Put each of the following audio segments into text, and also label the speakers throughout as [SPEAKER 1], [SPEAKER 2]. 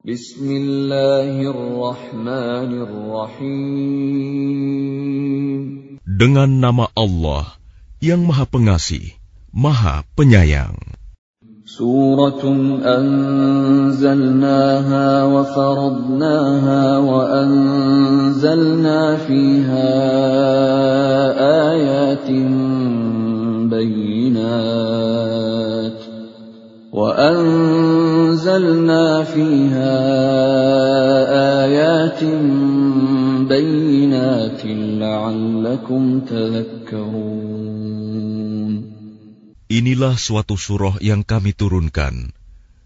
[SPEAKER 1] Bismillahirrahmanirrahim.
[SPEAKER 2] Dengan nama Allah yang Maha Pengasih, Maha Penyayang.
[SPEAKER 1] Suratun anzalnaha wa faradnaha wa anzalna fiha ayatin bayyinat وَأَنزَلْنَا فِيهَا آيَاتٍ بَيِّنَاتٍ لَعَلَّكُمْ تَذَكَّرُونَ.
[SPEAKER 2] Inilah suatu surah yang kami turunkan,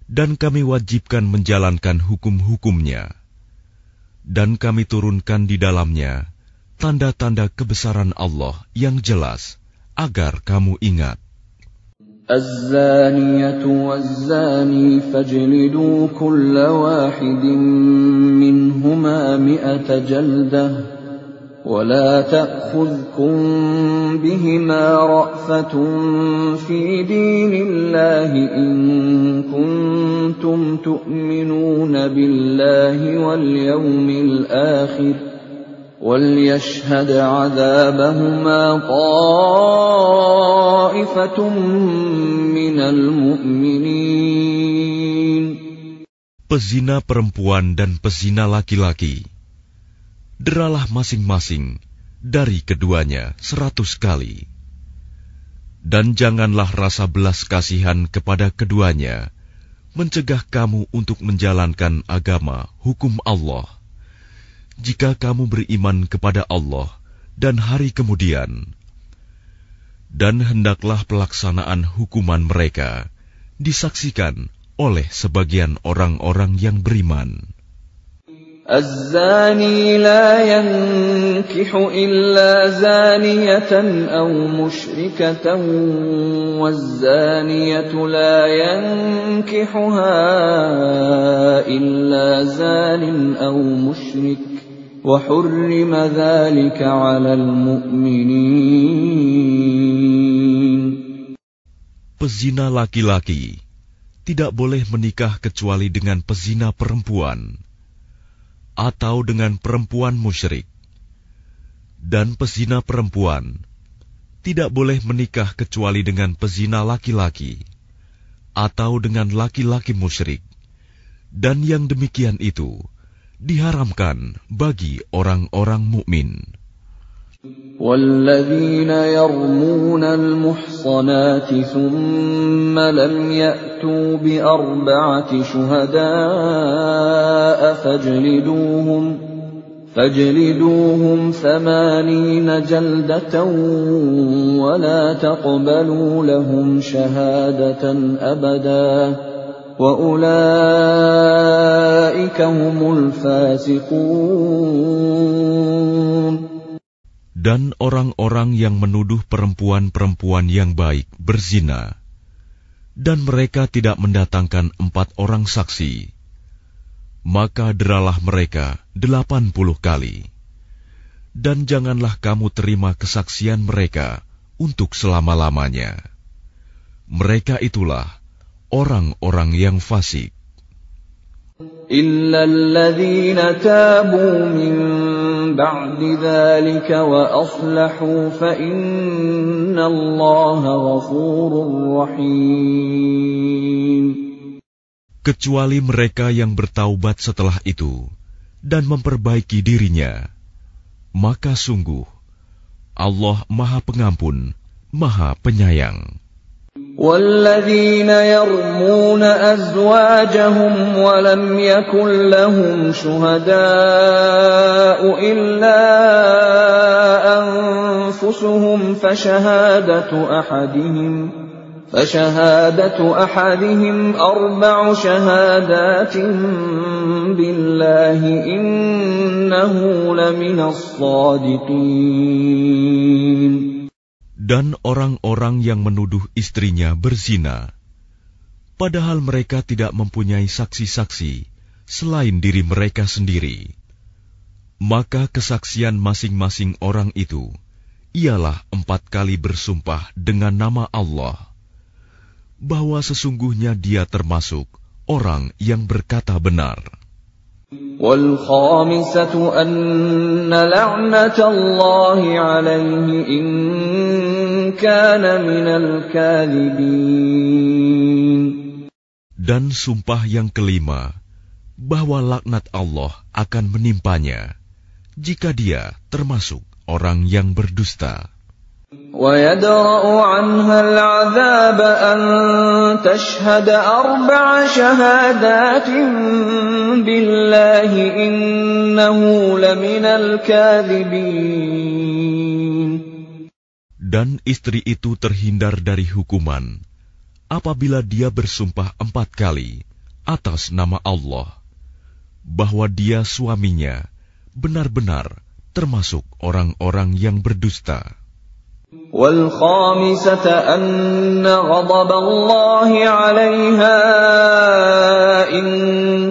[SPEAKER 2] dan kami wajibkan menjalankan hukum-hukumnya. Dan kami turunkan di dalamnya tanda-tanda kebesaran Allah yang jelas, agar kamu ingat.
[SPEAKER 1] الزانية والزاني فاجلدوا كل واحد منهما 100 جلدة ولا تأخذكم بهما رأفة في دين الله إن كنتم تؤمنون بالله واليوم الآخر وَلْيَشْهَدْ عَذَابَهُمَا طَائِفَةٌ مِّنَ الْمُؤْمِنِينَ.
[SPEAKER 2] Pezina perempuan dan pezina laki-laki, deralah masing-masing dari keduanya 100 kali. Dan janganlah rasa belas kasihan kepada keduanya mencegah kamu untuk menjalankan agama hukum Allah. Jika kamu beriman kepada Allah dan hari kemudian, dan hendaklah pelaksanaan hukuman mereka disaksikan oleh sebagian orang-orang yang beriman.
[SPEAKER 1] الزاني لا ينكح إلا زانية أو مشركة والزانية لا ينكحها إلا زان أو مشرك وحرم ذلك على المؤمنين.
[SPEAKER 2] Pezina laki-laki tidak boleh menikah kecuali dengan pezina perempuan atau dengan perempuan musyrik, dan pezina perempuan tidak boleh menikah kecuali dengan pezina laki-laki atau dengan laki-laki musyrik, dan yang demikian itu diharamkan bagi orang-orang mukmin.
[SPEAKER 1] وَالَّذِينَ يَرْمُونَ الْمُحْصَنَاتِ ثُمَّ لَمْ يَأْتُوا بِأَرْبَعَةِ شُهَدَاءَ فَاجْلِدُوهُمْ 80 جَلْدَةً وَلَا تَقْبَلُوا لَهُمْ شَهَادَةً أَبَدًا وَأُولَئِكَ هُمُ الْفَاسِقُونَ.
[SPEAKER 2] Dan orang-orang yang menuduh perempuan-perempuan yang baik berzina, dan mereka tidak mendatangkan 4 orang saksi, maka deralah mereka 80 kali. Dan janganlah kamu terima kesaksian mereka untuk selama-lamanya. Mereka itulah orang-orang yang fasik.
[SPEAKER 1] إِلَّا الَّذِينَ تَابُوا مِن بَعْدِ ذَلِكَ وَأَصْلَحُوا فَإِنَّ اللَّهَ غَفُورٌ رَّحِيمٌ.
[SPEAKER 2] Kecuali mereka yang bertaubat setelah itu dan memperbaiki dirinya, maka sungguh Allah Maha Pengampun, Maha Penyayang.
[SPEAKER 1] وَالَّذِينَ يَرْمُونَ أَزْوَاجَهُمْ وَلَمْ يَكُنْ لَهُمْ شُهَدَاءُ إِلَّا أَنفُسُهُمْ فَشَهَادَةُ أَحَدِهِمْ 4 شَهَادَاتٍ بِاللَّهِ إِنَّهُ لَمِنَ الصَّادِقِينَ.
[SPEAKER 2] Dan orang-orang yang menuduh istrinya berzina, padahal mereka tidak mempunyai saksi-saksi selain diri mereka sendiri, maka kesaksian masing-masing orang itu ialah 4 kali bersumpah dengan nama Allah, bahwa sesungguhnya dia termasuk orang yang berkata benar.
[SPEAKER 1] وَالْخَامِسَةُ أَنَّ لَعْنَةَ اللَّهِ عَلَيْهِ إِن كَانَ مِنَ الْكَاذِبِينَ.
[SPEAKER 2] Dan sumpah yang kelima, bahwa laknat Allah akan menimpanya jika dia termasuk orang yang berdusta.
[SPEAKER 1] وَيَدْرَأُ عَنْهَا الْعَذَابَ أَن تَشْهَدَ 4 شَهَادَاتٍ بِاللَّهِ إِنَّهُ لَمِنَ الْكَاذِبِينَ.
[SPEAKER 2] Dan istri itu terhindar dari hukuman apabila dia bersumpah 4 kali atas nama Allah bahwa dia suaminya benar-benar termasuk orang-orang yang berdusta.
[SPEAKER 1] وَالْخَامِسَةَ أَنَّ غَضَبَ اللَّهِ عَلَيْهَا إِن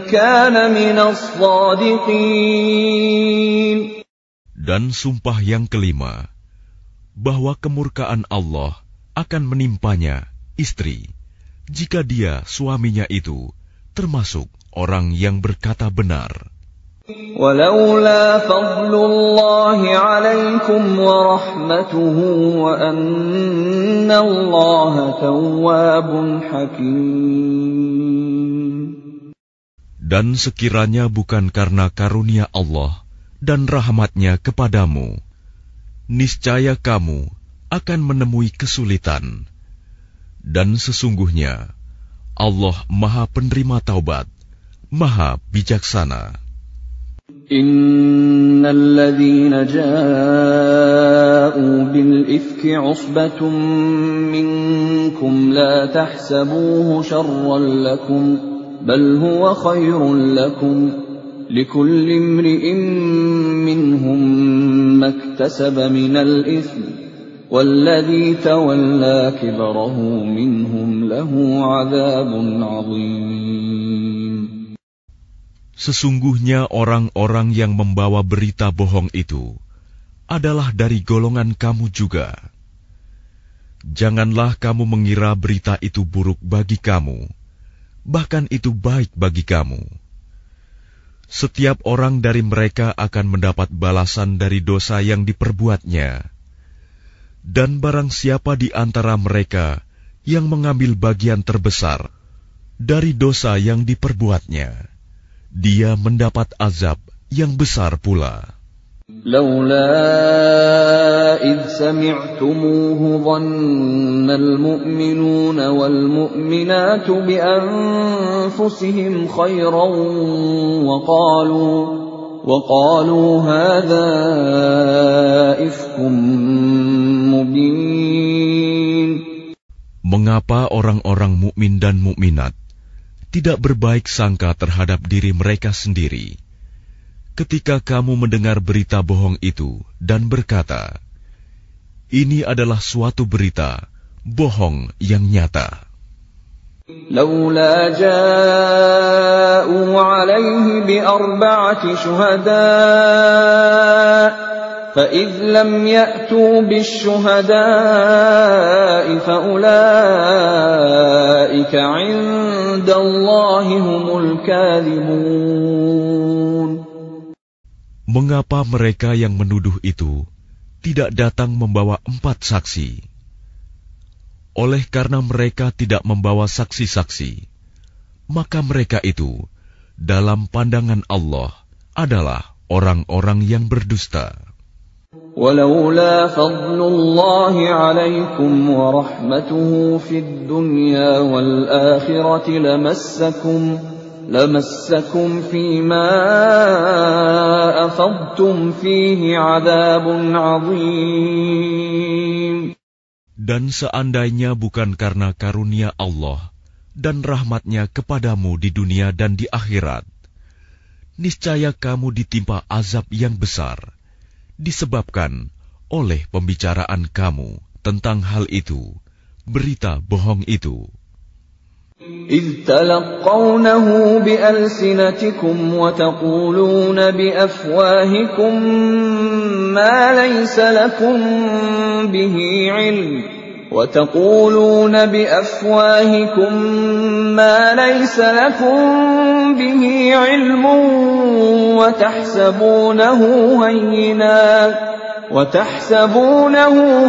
[SPEAKER 1] كَانَ مِنَ الصَّادِقِينَ.
[SPEAKER 2] Dan sumpah yang kelima, bahwa kemurkaan Allah akan menimpanya istri jika dia suaminya itu termasuk orang yang berkata benar.
[SPEAKER 1] وَلَوْلَا فَضْلُ اللَّهِ عَلَيْكُمْ وَرَحْمَتُهُ وَأَنَّ اللَّهَ تَوَّابٌ حَكِيمٌ.
[SPEAKER 2] Dan sekiranya bukan karena karunia Allah dan rahmat-Nya kepadamu, niscaya kamu akan menemui kesulitan. Dan sesungguhnya Allah Maha Penerima Taubat, Maha Bijaksana.
[SPEAKER 1] إِنَّ الَّذِينَ جَاءُوا بِالْإِفْكِ عُصْبَةٌ مِّنكُمْ لَا تَحْسَبُوهُ شَرًّا لَّكُمْ بَلْ هُوَ خَيْرٌ لَّكُمْ لِكُلِّ امْرِئٍ مِّنْهُم مَّا اكْتَسَبَ مِنَ الْإِثْمِ وَالَّذِي تَوَلَّىٰ كِبْرَهُ مِنْهُمْ لَهُ عَذَابٌ عَظِيمٌ.
[SPEAKER 2] Sesungguhnya orang-orang yang membawa berita bohong itu adalah dari golongan kamu juga. Janganlah kamu mengira berita itu buruk bagi kamu, bahkan itu baik bagi kamu. Setiap orang dari mereka akan mendapat balasan dari dosa yang diperbuatnya. Dan barang siapa di antara mereka yang mengambil bagian terbesar dari dosa yang diperbuatnya, dia mendapat azab yang besar pula.
[SPEAKER 1] لولا إذ سمعتموه ظن المؤمنون والمؤمنات بأنفسهم خيرا وقالوا هذا إفك مبين.
[SPEAKER 2] Mengapa orang-orang mukmin dan mukminat tidak berbaik sangka terhadap diri mereka sendiri ketika kamu mendengar berita bohong itu dan berkata, ini adalah suatu berita bohong yang nyata.
[SPEAKER 1] لولا جاءوا عليه ب4 شهداء فإذ لم يأتوا بالشهداء فأولئك عند الله هم الكاذبون.
[SPEAKER 2] Mengapa mereka yang menuduh itu tidak datang membawa 4 saksi? Oleh karena mereka tidak membawa saksi-saksi, maka mereka itu dalam pandangan Allah adalah orang-orang yang berdusta.
[SPEAKER 1] ولولا فضل الله عليكم ورحمته في الدنيا والآخرة لمسكم فيما أفضتم فيه عذاب عظيم.
[SPEAKER 2] Dan seandainya bukan karena karunia Allah dan rahmat-Nya kepadamu di dunia dan di akhirat, niscaya kamu ditimpa azab yang besar, disebabkan oleh pembicaraan kamu tentang hal itu, berita bohong itu.
[SPEAKER 1] إذ تلقونه بألسنتكم وتقولون بأفواهكم ما ليس لكم به علم وتقولون بأفواهكم ما ليس لكم به علم وتحسبونه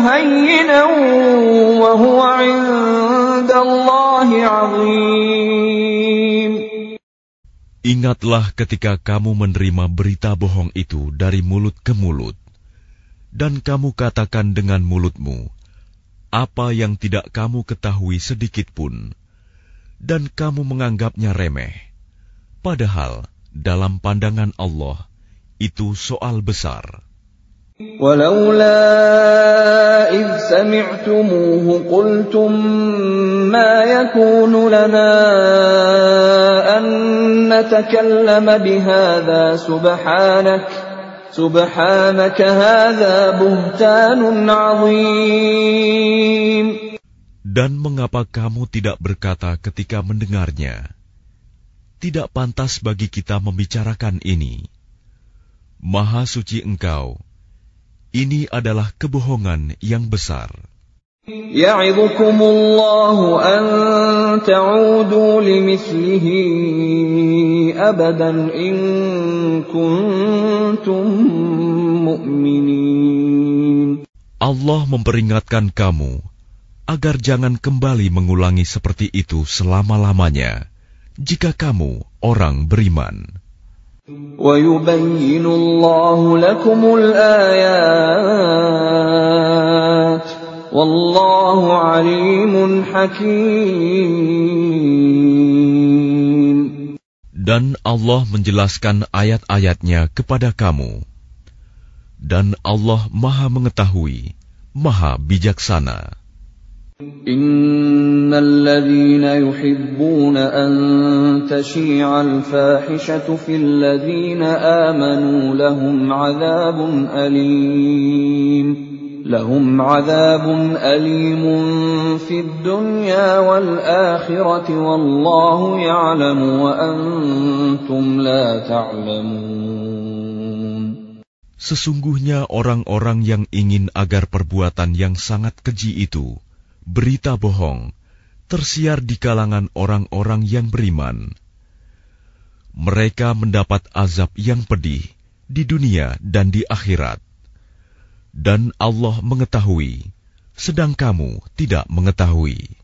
[SPEAKER 1] هينا وهو عند الله عظيم.
[SPEAKER 2] Ingatlah ketika kamu menerima berita bohong itu dari mulut ke mulut, dan kamu katakan dengan mulutmu apa yang tidak kamu ketahui sedikit pun, dan kamu menganggapnya remeh, padahal dalam pandangan Allah itu soal besar.
[SPEAKER 1] ولولا إذ سمعتموه قلتم ما يكون لنا أن نتكلم بهذا سبحانك هذا بهتان عظيم.
[SPEAKER 2] Dan mengapa kamu tidak berkata ketika mendengarnya, tidak pantas bagi kita membicarakan ini. Maha suci Engkau, ini adalah kebohongan yang besar.
[SPEAKER 1] يعظكم الله أن تعودوا لمثله أبدا إن كنتم مؤمنين.
[SPEAKER 2] Allah memperingatkan kamu agar jangan kembali mengulangi seperti itu selama-lamanya, jika kamu orang beriman.
[SPEAKER 1] وَيُبَيِّنُ اللَّهُ لَكُمُ الْآيَاتِ وَاللَّهُ عَلِيمٌ حَكِيمٌ.
[SPEAKER 2] Dan Allah menjelaskan ayat-ayatnya kepada kamu. Dan Allah Maha mengetahui, Maha bijaksana.
[SPEAKER 1] إن الذين يحبون أن تشيع الفاحشة في الذين آمنوا لهم عذاب أليم في الدنيا والآخرة والله يعلم وأنتم لا تعلمون.
[SPEAKER 2] Sesungguhnya orang-orang yang ingin agar perbuatan yang sangat keji itu, berita bohong, tersiar di kalangan orang-orang yang beriman. Mereka mendapat azab yang pedih di dunia dan di akhirat. Dan Allah mengetahui, sedang kamu tidak mengetahui.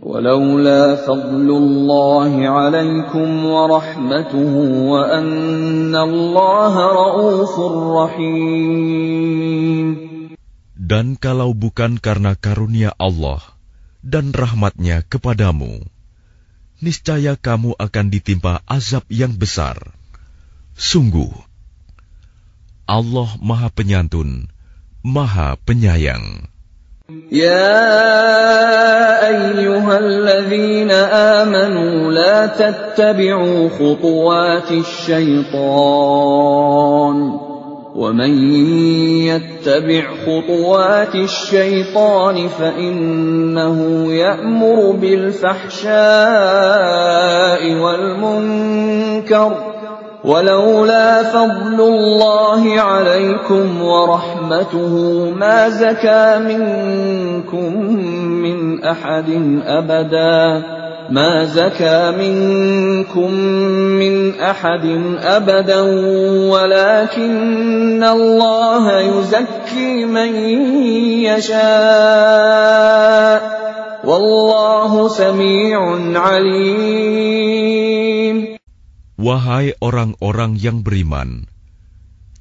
[SPEAKER 1] وَلَوْلَا فَضْلُ اللَّهِ عَلَيْكُمْ وَرَحْمَتُهُ وَأَنَّ اللَّهَ رَءُوفٌ رَحِيمٌ.
[SPEAKER 2] Dan kalau bukan karena karunia Allah dan rahmat-Nya kepadamu, niscaya kamu akan ditimpa azab yang besar. Sungguh, Allah Maha Penyantun, Maha Penyayang.
[SPEAKER 1] يا أيها الذين آمنوا لا تتبعوا خطوات الشيطان ومن يتبع خطوات الشيطان فإنه يأمر بالفحشاء والمنكر ولولا فضل الله عليكم ورحمته ما زكى منكم من أحد أبدا ولكن الله يزكي من يشاء والله سميع عليم.
[SPEAKER 2] Wahai orang-orang yang beriman,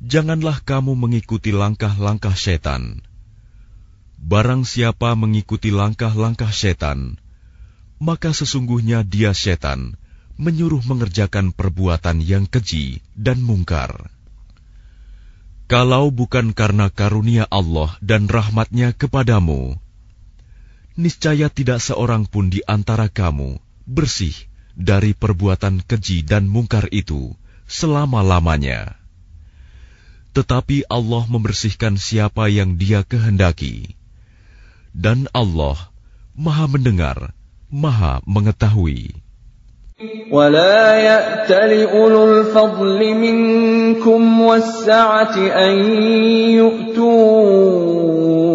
[SPEAKER 2] janganlah kamu mengikuti langkah-langkah setan. Barang siapa mengikuti langkah-langkah setan, maka sesungguhnya dia setan menyuruh mengerjakan perbuatan yang keji dan mungkar. Kalau bukan karena karunia Allah dan rahmat-Nya kepadamu, niscaya tidak seorang pun di antara kamu bersih dari perbuatan keji dan mungkar itu selama-lamanya. Tetapi Allah membersihkan siapa yang Dia kehendaki. Dan Allah Maha mendengar, Maha mengetahui.
[SPEAKER 1] ولا يأتل أولو الفضل منكم والسعة أن يؤتوا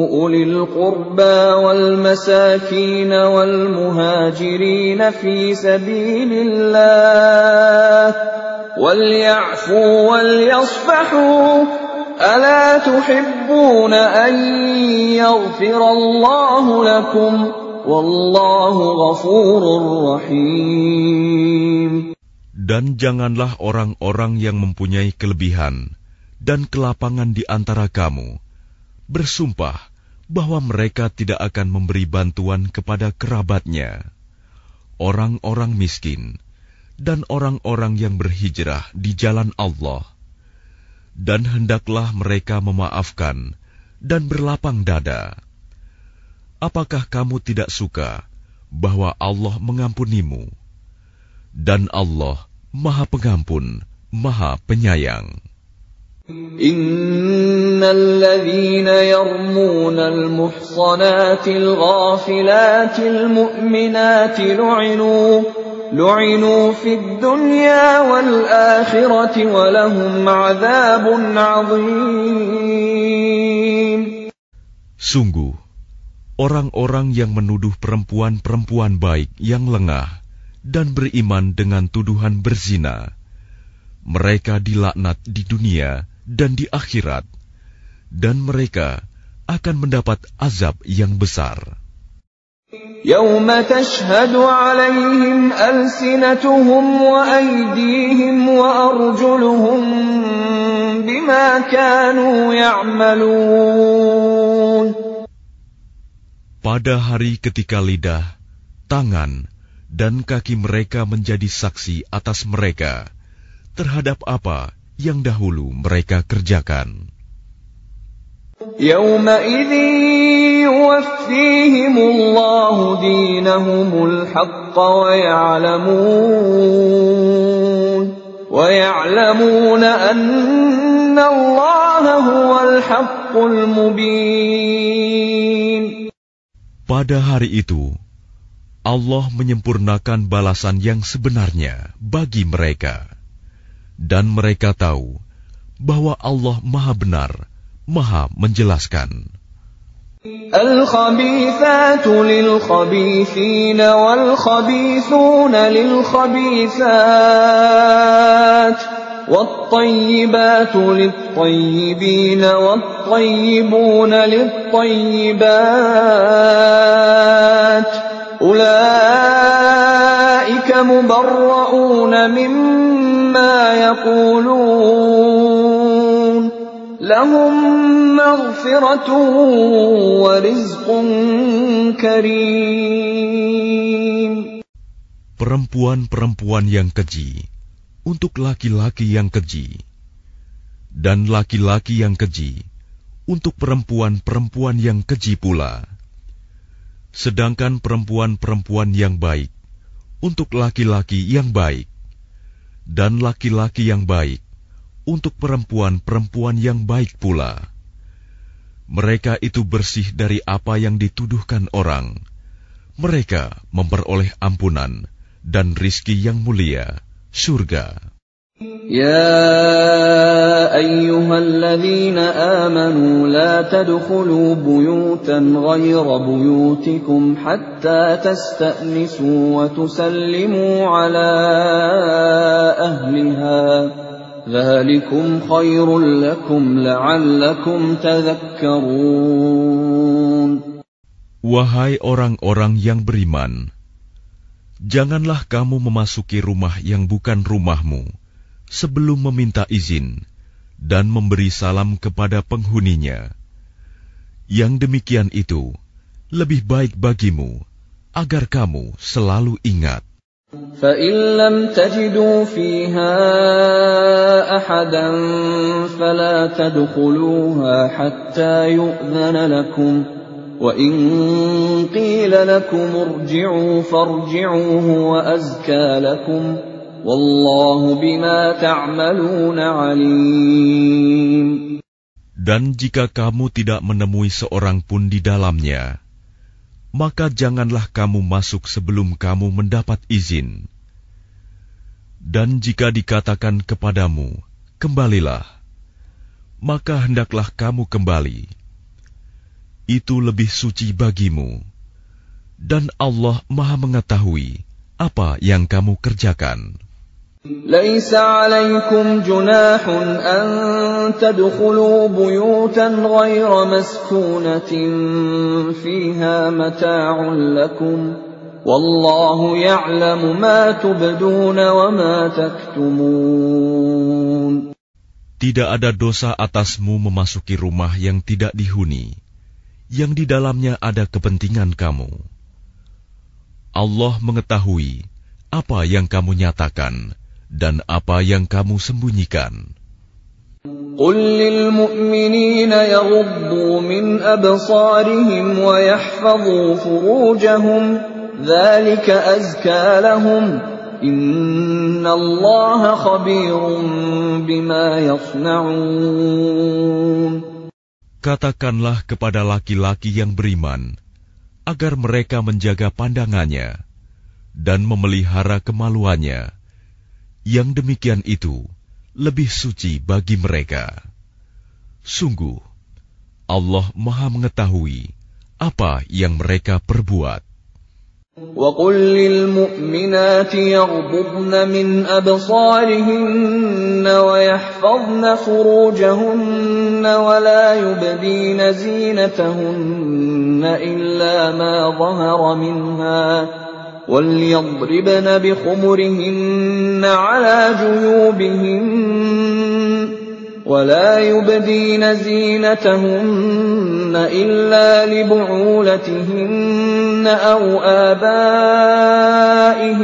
[SPEAKER 1] أولي القربى والمساكين والمهاجرين في سبيل الله وليعفوا وليصفحوا ألا تحبون أن يغفر الله لكم والله غفور رحيم.
[SPEAKER 2] Dan janganlah orang-orang yang mempunyai kelebihan dan kelapangan di antara kamu bersumpah bahwa mereka tidak akan memberi bantuan kepada kerabatnya, orang-orang miskin, dan orang-orang yang berhijrah di jalan Allah. Dan hendaklah mereka memaafkan dan berlapang dada. Apakah kamu tidak suka bahwa Allah mengampunimu? Dan Allah Maha Pengampun, Maha Penyayang.
[SPEAKER 1] Innal ladzina yarmunal muhsanatil ghafilatil mu'minatil lu'inu fid dunya wal akhirati wa lahum 'adzabun 'adzim.
[SPEAKER 2] Sungguh, orang-orang yang menuduh perempuan-perempuan baik yang lengah dan beriman dengan tuduhan berzina, mereka dilaknat di dunia dan di akhirat, dan mereka akan mendapat azab yang besar.
[SPEAKER 1] Yauma tashhadu 'alaihim alsinatuhum wa aydihim wa arjuluhum bima kanu ya'malun.
[SPEAKER 2] Pada hari ketika lidah, tangan, dan kaki mereka menjadi saksi atas mereka terhadap apa yang dahulu mereka kerjakan.
[SPEAKER 1] Yawma idzin yuwaffihimullahu dinahumul haqqa wa ya'lamuna anna Allaha huwal haqqul mubin.
[SPEAKER 2] Pada hari itu, Allah menyempurnakan balasan yang sebenarnya bagi mereka. Dan mereka tahu bahwa Allah Maha Benar, Maha Menjelaskan.
[SPEAKER 1] Al-khabithatu lil-khabithina wal-khabithuna lil-khabithat wat-tayyibatu lit-tayyibina wat-tayyibuna lit-tayyibat ulaika mubarra'una mimma yaqulun lahum maghfiratun wa rizqun karim.
[SPEAKER 2] Perempuan-perempuan yang keji untuk laki-laki yang keji, dan laki-laki yang keji untuk perempuan-perempuan yang keji pula. Sedangkan perempuan-perempuan yang baik untuk laki-laki yang baik, dan laki-laki yang baik untuk perempuan-perempuan yang baik pula. Mereka itu bersih dari apa yang dituduhkan orang. Mereka memperoleh ampunan dan rizki yang mulia, surga.
[SPEAKER 1] Ya ayyuhalladzina amanu la tadkhulu buyutan ghayra buyutikum hatta tasta'nisu wa tusallimu ala ahliha dzalikum khairul lakum la'allakum tadhakkarun.
[SPEAKER 2] Wahai orang-orang yang beriman, janganlah kamu memasuki rumah yang bukan rumahmu sebelum meminta izin dan memberi salam kepada penghuninya. Yang demikian itu lebih baik bagimu agar kamu selalu ingat.
[SPEAKER 1] فَإِن لَّمْ تَجِدُوا فِيهَا أَحَدًا فَلَا تَدْخُلُوهَا حَتَّى يُؤْذَنَ لَكُمْ وَإِن قِيلَ لَكُمُ ارْجِعُوا فَارْجِعُوا هُوَ أَزْكَىٰ لَكُمْ وَاللَّهُ بِمَا تَعْمَلُونَ عَلِيمٌ.
[SPEAKER 2] Dan jika kamu tidak menemui seorang pun di dalamnya, maka janganlah kamu masuk sebelum kamu mendapat izin. Dan jika dikatakan kepadamu, kembalilah, maka hendaklah kamu kembali. Itu lebih suci bagimu, dan Allah Maha mengetahui apa yang kamu kerjakan.
[SPEAKER 1] ليس عليكم جناح أن تدخلوا بيوتا غير مسكونة فيها متاع لكم والله يعلم ما تبدون وما تكتمون.
[SPEAKER 2] Tidak ada dosa atasmu memasuki rumah yang tidak dihuni, yang di dalamnya ada kepentingan kamu. Allah mengetahui apa yang kamu nyatakan dan apa yang kamu sembunyikan.
[SPEAKER 1] قل للمؤمنين يغضوا من أبصارهم ويحفظوا فروجهم ذلك أزكى لهم إن الله خبير بما يصنعون.
[SPEAKER 2] Katakanlah kepada laki-laki yang beriman agar mereka menjaga pandangannya dan memelihara kemaluannya. Yang demikian itu lebih suci bagi mereka. Sungguh, Allah Maha mengetahui apa yang mereka perbuat.
[SPEAKER 1] وَقُلْ لِلْمُؤْمِنَاتِ يَغْضُضْنَ مِنْ أَبْصَارِهِنَّ وَيَحْفَظْنَ فُرُوجَهُنَّ وَلَا يُبْدِينَ زِينَتَهُنَّ إِلَّا مَا ظَهَرَ مِنْهَا وَلْيَضْرِبْنَ بِخُمُرِهِنَّ عَلَى جُيُوبِهِنَّ وَلَا يُبْدِينَ زِينَتَهُنَّ إِلَّا لِبُعُولَتِهِنَّ أَوْ آبَائِهِنَّ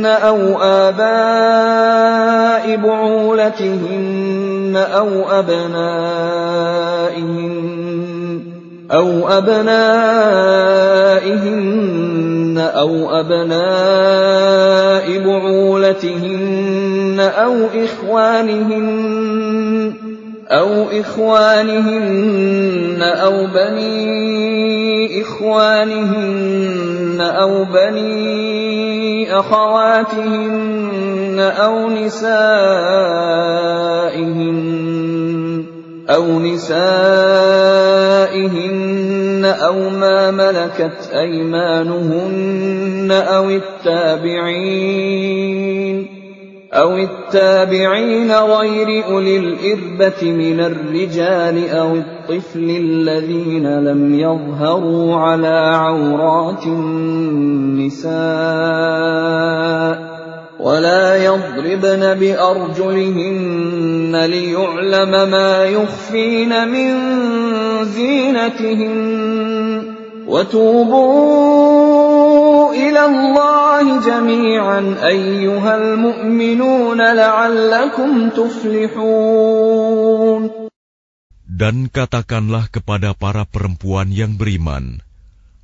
[SPEAKER 1] أَوْ آبَاءِ بُعُولَتِهِنَّ أَوْ أَبْنَائِهِنَّ أَوْ أَبْنَاءِ بُعُولَتِهِنَّ أَوْ إِخْوَانِهِنَّ أَوْ بَنِي إِخْوَانِهِنَّ أَوْ بَنِي أَخَوَاتِهِنَّ أَوْ نِسَائِهِنَّ أَوْ مَا مَلَكَتْ أَيْمَانُهُنَّ أَوِ التابعين غير أولي الإربة من الرجال أو الطفل الذين لم يظهروا على عورات النساء ولا يضربن بأرجلهن ليعلم ما يخفين من زينتهن وتوبوا إلى الله جميعا أيها المؤمنون لعلكم تفلحون.
[SPEAKER 2] Dan katakanlah kepada para perempuan yang beriman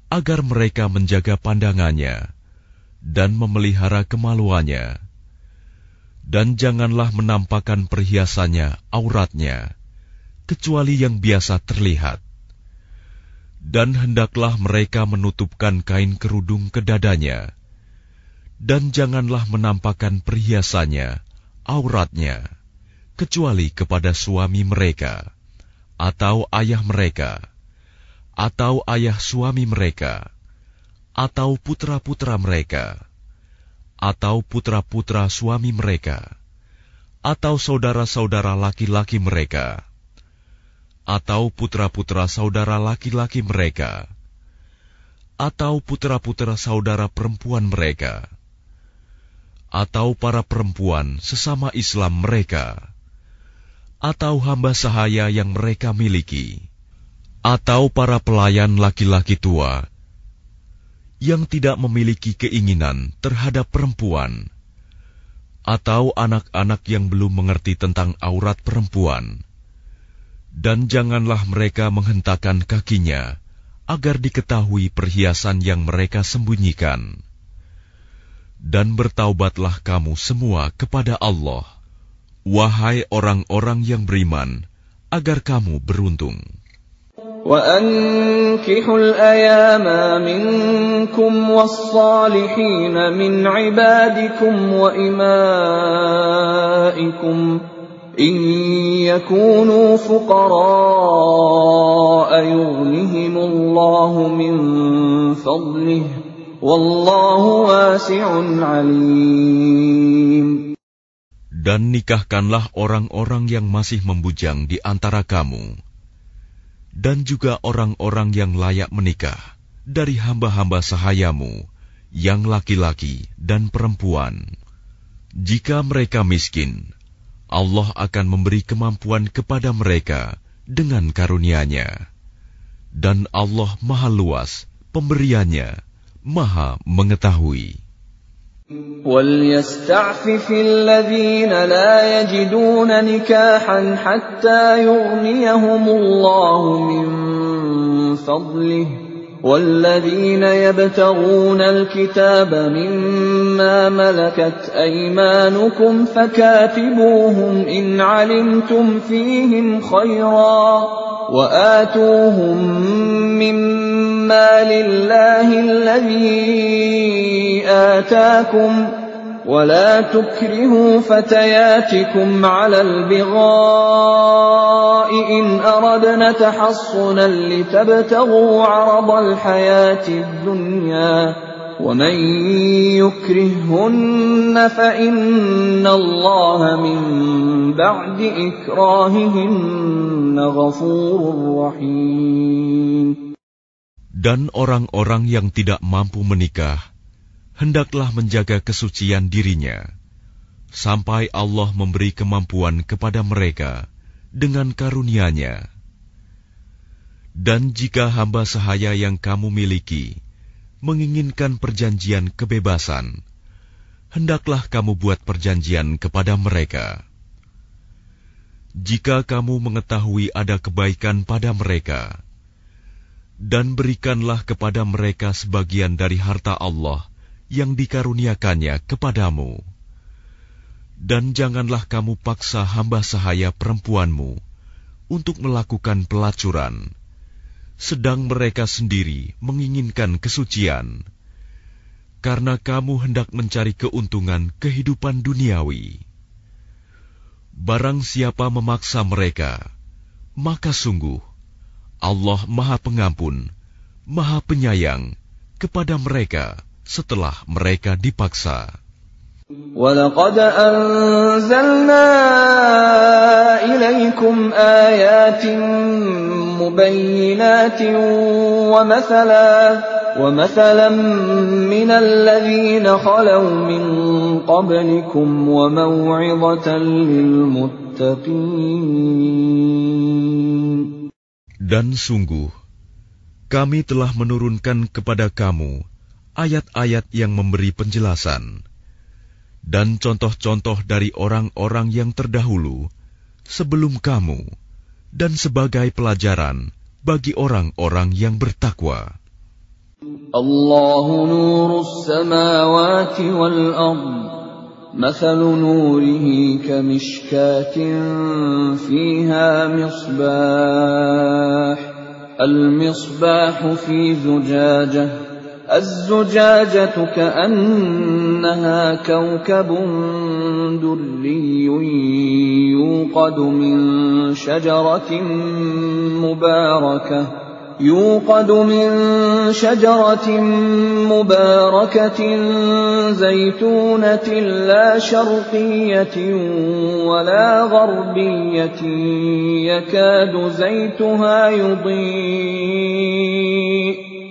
[SPEAKER 2] agar mereka menjaga pandangannya dan memelihara kemaluannya, dan janganlah menampakkan perhiasannya, auratnya, kecuali yang biasa terlihat. Dan hendaklah mereka menutupkan kain kerudung ke dadanya, dan janganlah menampakkan perhiasannya, auratnya, kecuali kepada suami mereka, atau ayah mereka, atau ayah suami mereka, atau putra-putra mereka, atau putra-putra suami mereka, atau saudara-saudara laki-laki mereka, atau putra-putra saudara laki-laki mereka, atau putra-putra saudara perempuan mereka, atau para perempuan sesama Islam mereka, atau hamba sahaya yang mereka miliki, atau para pelayan laki-laki tua yang tidak memiliki keinginan terhadap perempuan, atau anak-anak yang belum mengerti tentang aurat perempuan. Dan janganlah mereka menghentakkan kakinya agar diketahui perhiasan yang mereka sembunyikan. Dan bertaubatlah kamu semua kepada Allah, wahai orang-orang yang beriman, agar kamu beruntung.
[SPEAKER 1] وأنكحوا الأيام منكم والصالحين من عبادكم وإمائكم إن يكونوا فقراء يغنهم الله من فضله والله واسع عليم.
[SPEAKER 2] Dan nikahkanlah orang-orang yang masih membujang di antara kamu, dan juga orang-orang yang layak menikah dari hamba-hamba sahayamu, yang laki-laki dan perempuan. Jika mereka miskin, Allah akan memberi kemampuan kepada mereka dengan karunia-Nya. Dan Allah Maha Luas pemberiannya, Maha Mengetahui.
[SPEAKER 1] وَلْيَسْتَعْفِفِ الَّذِينَ لَا يَجِدُونَ نِكَاحًا حَتَّى يُغْنِيَهُمُ اللَّهُ مِنْ فَضْلِهِ وَالَّذِينَ يَبْتَغُونَ الْكِتَابَ مِمَّا مَلَكَتْ أَيْمَانُكُمْ فَكَاتِبُوهُمْ إِنْ عَلِمْتُمْ فِيهِمْ خَيْرًا وَآتُوهُمْ مِمَّا لِلَّهِ الَّذِي آتاكم ولا تكرهوا فتياتكم على البغاء إن أردنا تحصنا لتبتغوا عرض الحياة الدنيا ومن يكرههن فإن الله من بعد إكراههن غفور رحيم.
[SPEAKER 2] Dan orang-orang yang tidak mampu menikah hendaklah menjaga kesucian dirinya, sampai Allah memberi kemampuan kepada mereka dengan karunia-Nya. Dan jika hamba sahaya yang kamu miliki menginginkan perjanjian kebebasan, hendaklah kamu buat perjanjian kepada mereka. Jika kamu mengetahui ada kebaikan pada mereka, dan berikanlah kepada mereka sebagian dari harta Allah yang dikaruniakannya kepadamu. Dan janganlah kamu paksa hamba sahaya perempuanmu untuk melakukan pelacuran, sedang mereka sendiri menginginkan kesucian, karena kamu hendak mencari keuntungan kehidupan duniawi. Barang siapa memaksa mereka, maka sungguh Allah Maha Pengampun, Maha Penyayang kepada mereka setelah mereka dipaksa.
[SPEAKER 1] وَلَقَدْ أَنزَلْنَا إِلَيْكُمْ آيَاتٍ مُبَيِّنَاتٍ وَمَثَلًا مِنَ الَّذِينَ خَلَوْا مِنْ قَبْلِكُمْ وَمَوْعِظَةً لِلْمُتَّقِينَ.
[SPEAKER 2] Dan sungguh, kami telah menurunkan kepada kamu ayat-ayat yang memberi penjelasan dan contoh-contoh dari orang-orang yang terdahulu sebelum kamu, dan sebagai pelajaran bagi orang-orang yang bertakwa.
[SPEAKER 1] Allahu nurus samawati wal ard, mathalu nurihi kamishkatin fiha misbah, al-misbahu fi zujajah, الزجاجة كأنها كوكب دري يوقد من شجرة مباركة زيتونة لا شرقية ولا غربية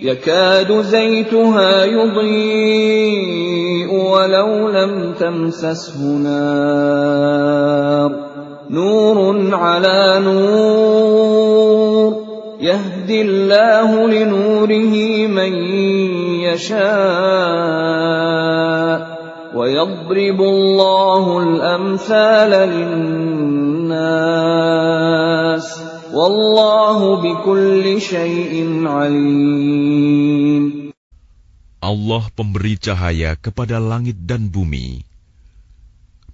[SPEAKER 1] يكاد زيتها يضيء ولو لم تمسسه نار نور على نور يهدي الله لنوره من يشاء ويضرب الله الأمثال للناس Wallahu bikulli syai'in alim.
[SPEAKER 2] Allah pemberi cahaya kepada langit dan bumi.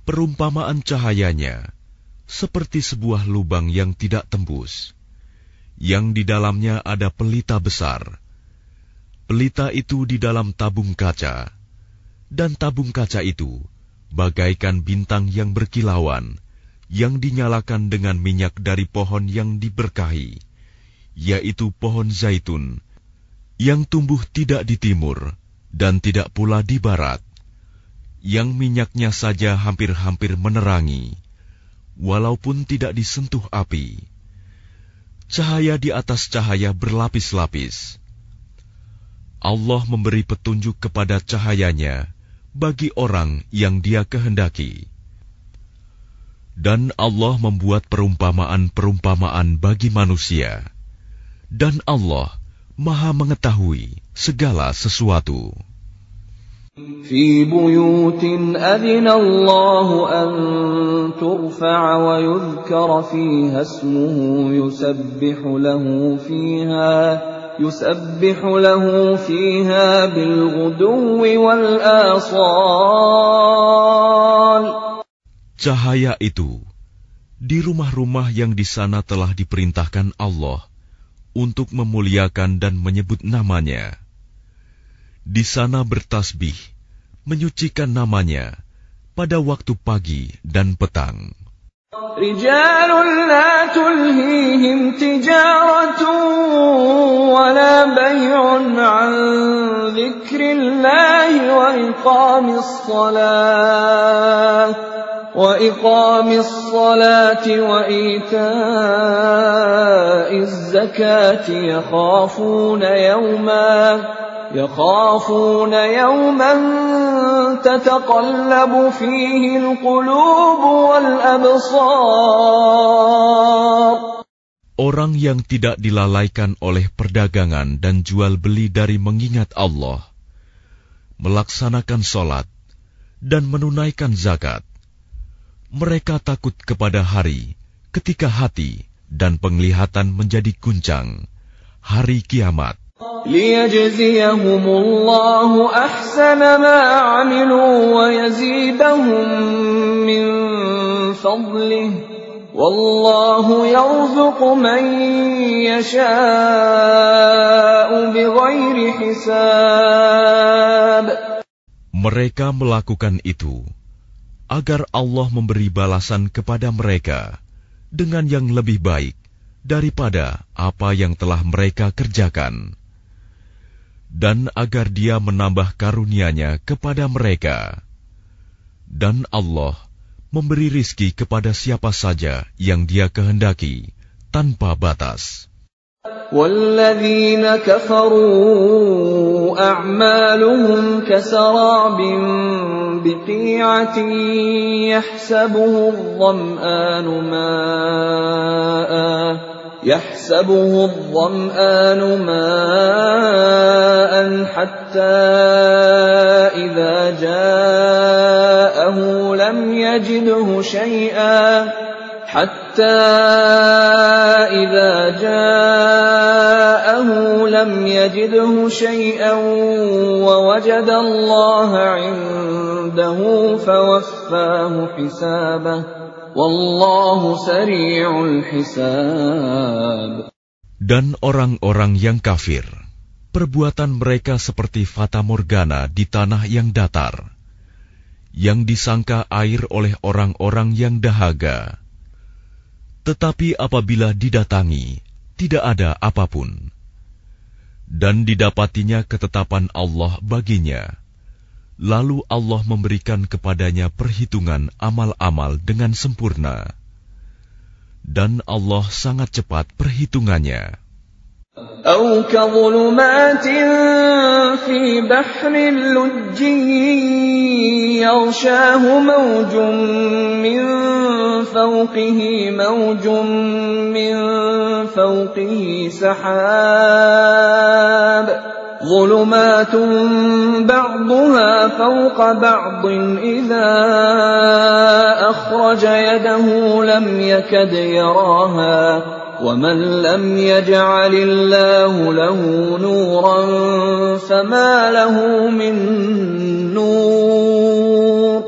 [SPEAKER 2] Perumpamaan cahayanya seperti sebuah lubang yang tidak tembus, yang di dalamnya ada pelita besar. Pelita itu di dalam tabung kaca, dan tabung kaca itu bagaikan bintang yang berkilauan, yang dinyalakan dengan minyak dari pohon yang diberkahi, yaitu pohon zaitun, yang tumbuh tidak di timur dan tidak pula di barat, yang minyaknya saja hampir-hampir menerangi, walaupun tidak disentuh api. Cahaya di atas cahaya berlapis-lapis. Allah memberi petunjuk kepada cahayanya bagi orang yang Dia kehendaki. Dan Allah membuat perumpamaan-perumpamaan bagi manusia. Dan Allah Maha mengetahui segala sesuatu.
[SPEAKER 1] في بيوت أذن الله أن ترفع ويذكر فيها اسمه يسبح له فيها بالغدو والآصال.
[SPEAKER 2] Cahaya itu di rumah-rumah yang di sana telah diperintahkan Allah untuk memuliakan dan menyebut namanya. Di sana bertasbih, menyucikan namanya pada waktu pagi dan petang.
[SPEAKER 1] رجال لا تلهيهم تجارة ولا بيع عن ذكر الله وإقام الصلاة وإيتاء الزكاة يخافون يوما تتقلب فيه القلوب والأبصار.
[SPEAKER 2] Orang yang tidak dilalaikan oleh perdagangan dan jual beli dari mengingat Allah, melaksanakan sholat, dan menunaikan zakat, mereka takut kepada hari ketika hati dan penglihatan menjadi guncang, hari kiamat.
[SPEAKER 1] ليجزيهم الله أحسن ما عملوا ويزيدهم من فضله والله يرزق من يشاء بغير حساب.
[SPEAKER 2] Mereka melakukan itu agar Allah memberi balasan kepada mereka dengan yang lebih baik daripada apa yang telah mereka kerjakan, dan agar Dia menambah karunia-Nya kepada mereka. Dan Allah memberi rizki kepada siapa saja yang Dia kehendaki tanpa batas.
[SPEAKER 1] وَالَّذِينَ كَفَرُوا أَعْمَالُهُمْ كَسَرَابٍ بِقِيعَةٍ يحسبه الظمآن ماء حتى إذا جاءه لم يجده شيئا ووجد الله عنده فوفاه حسابه Wallahu sari'ul hisab.
[SPEAKER 2] Dan orang-orang yang kafir, perbuatan mereka seperti fata morgana di tanah yang datar, yang disangka air oleh orang-orang yang dahaga. Tetapi apabila didatangi, tidak ada apapun. Dan didapatinya ketetapan Allah baginya. Lalu Allah memberikan kepadanya perhitungan amal-amal dengan sempurna. Dan Allah sangat cepat perhitungannya.
[SPEAKER 1] أو كظلمات في بحر لجي يغشاه موج من فوقه سحاب ظلمات بعضها فوق بعض إذا أخرج يده لم يكد يراها ومن لم يجعل الله له نورا فما له من نور.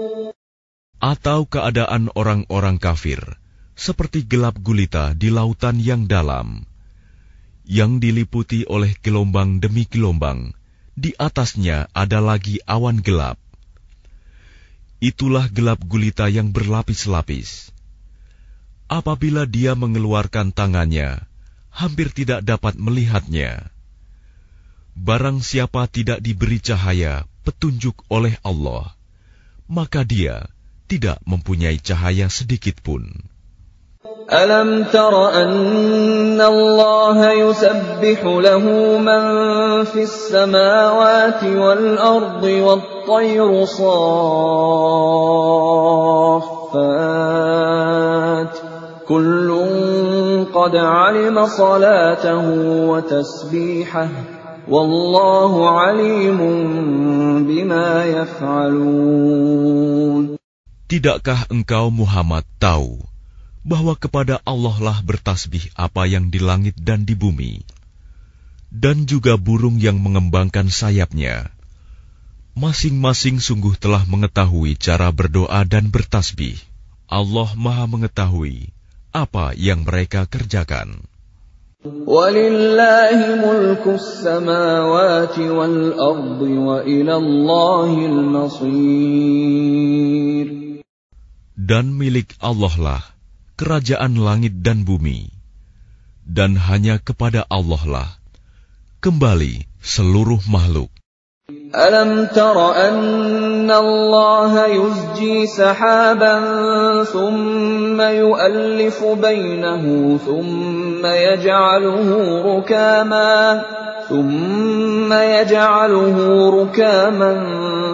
[SPEAKER 2] Atau keadaan orang-orang kafir seperti gelap gulita di lautan yang dalam, yang diliputi oleh gelombang demi gelombang. Di atasnya ada lagi awan gelap. Itulah gelap gulita yang berlapis-lapis. Apabila dia mengeluarkan tangannya, hampir tidak dapat melihatnya. Barang siapa tidak diberi cahaya, petunjuk oleh Allah, maka dia tidak mempunyai cahaya sedikit pun.
[SPEAKER 1] Alam tara anna Allah yusabbihu lahu man fis samawati wal ardi wat tayru saffat kullun qad alima salatahu wa tasbihahu wallahu alimun bima yaf'alun.
[SPEAKER 2] Tidakkah engkau Muhammad tahu bahwa kepada Allah lah bertasbih apa yang di langit dan di bumi, dan juga burung yang mengembangkan sayapnya. Masing-masing sungguh telah mengetahui cara berdoa dan bertasbih. Allah Maha mengetahui apa yang mereka kerjakan.
[SPEAKER 1] Walillahi mulkus samawati wal ardi wa ilallahil masir.
[SPEAKER 2] Dan milik Allah lah kerajaan langit dan bumi, dan hanya kepada Allah lah kembali seluruh makhluk.
[SPEAKER 1] Alam tara anna Allah yuzji sahaban thumma yu'allifu bainahu thumma yaj'aluhu rukaman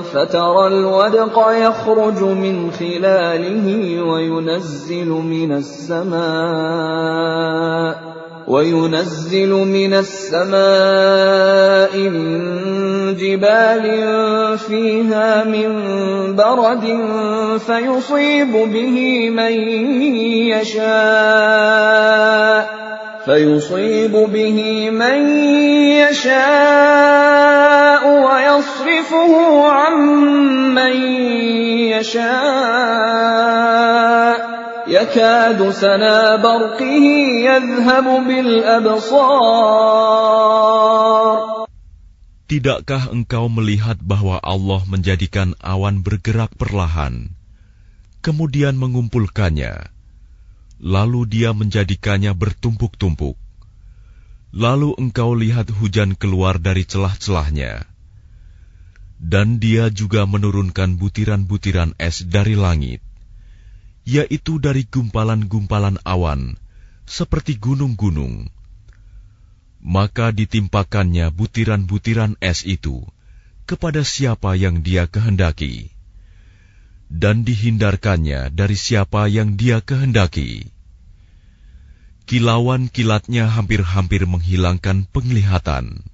[SPEAKER 1] fatara al-wadqa yakhruju min khilalihi wa yunazzilu minas samaa'i min jibalin fiha min baradin fayusibu bihi man yasha'u wa yasrifuhu 'amman yasha'. يكاد سنا برقه يذهب بالأبصار.
[SPEAKER 2] Tidakkah engkau melihat bahwa Allah menjadikan awan bergerak perlahan, kemudian mengumpulkannya, lalu Dia menjadikannya bertumpuk-tumpuk. Lalu engkau lihat hujan keluar dari celah-celahnya, dan Dia juga menurunkan butiran-butiran es dari langit, yaitu dari gumpalan-gumpalan awan, seperti gunung-gunung. Maka ditimpakannya butiran-butiran es itu kepada siapa yang Dia kehendaki, dan dihindarkannya dari siapa yang Dia kehendaki. Kilauan kilatnya hampir-hampir menghilangkan penglihatan.